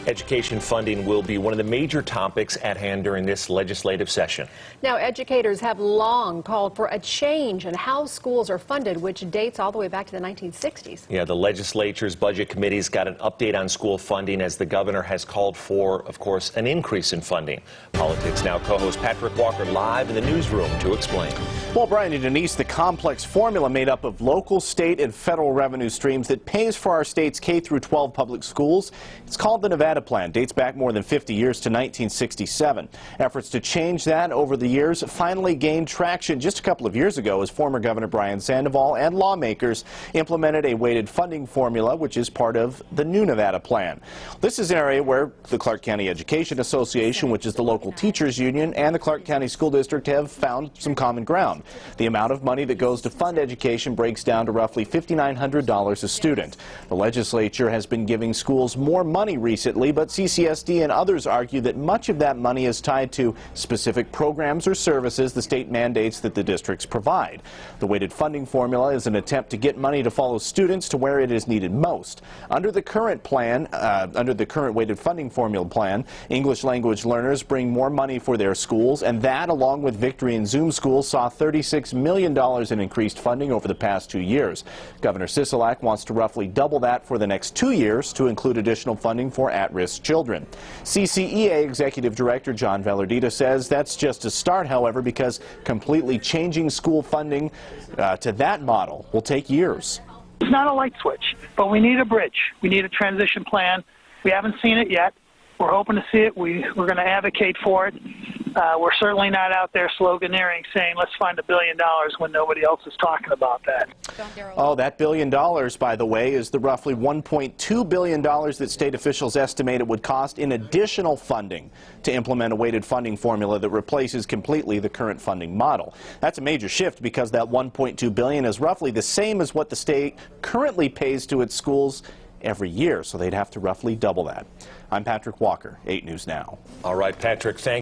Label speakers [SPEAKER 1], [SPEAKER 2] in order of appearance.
[SPEAKER 1] Education funding will be one of the major topics at hand during this legislative session.
[SPEAKER 2] Now, educators have long called for a change in how schools are funded, which dates all the way back to the 1960s.
[SPEAKER 1] Yeah, the legislature's budget committee's got an update on school funding as the governor has called for, of course, an increase in funding. Politics Now co-host Patrick Walker live in the newsroom to explain.
[SPEAKER 3] Well, Brian and Denise, the complex formula made up of local, state, and federal revenue streams that pays for our state's K-12 public schools. It's called the Nevada Plan. Dates back more than 50 years to 1967. Efforts to change that over the years finally gained traction just a couple of years ago as former Governor Brian Sandoval and lawmakers implemented a weighted funding formula, which is part of the new Nevada Plan. This is an area where the Clark County Education Association, which is the local teachers union, and the Clark County School District have found some common ground. The amount of money that goes to fund education breaks down to roughly $5,900 a student. The legislature has been giving schools more money recently, but CCSD and others argue that much of that money is tied to specific programs or services the state mandates that the districts provide. The weighted funding formula is an attempt to get money to follow students to where it is needed most. Under the current plan, under the current weighted funding formula plan, English language learners bring more money for their schools, and that, along with Victory and Zoom schools, saw $36 million in increased funding over the past 2 years. Governor Sisolak wants to roughly double that for the next 2 years to include additional funding for at-risk children. CCEA Executive Director John Velardita says that's just a start, however, because completely changing school funding to that model will take years.
[SPEAKER 4] It's not a light switch, but we need a bridge. We need a transition plan. We haven't seen it yet. We're hoping to see it. We're going to advocate for it. We're certainly not out there sloganeering saying, let's find $1 billion when nobody else is talking about that.
[SPEAKER 3] Oh, that $1 billion, by the way, is the roughly $1.2 billion that state officials estimate it would cost in additional funding to implement a weighted funding formula that replaces completely the current funding model. That's a major shift because that $1.2 billion is roughly the same as what the state currently pays to its schools every year, so they'd have to roughly double that. I'm Patrick Walker, 8 News Now.
[SPEAKER 1] All right, Patrick, thank you.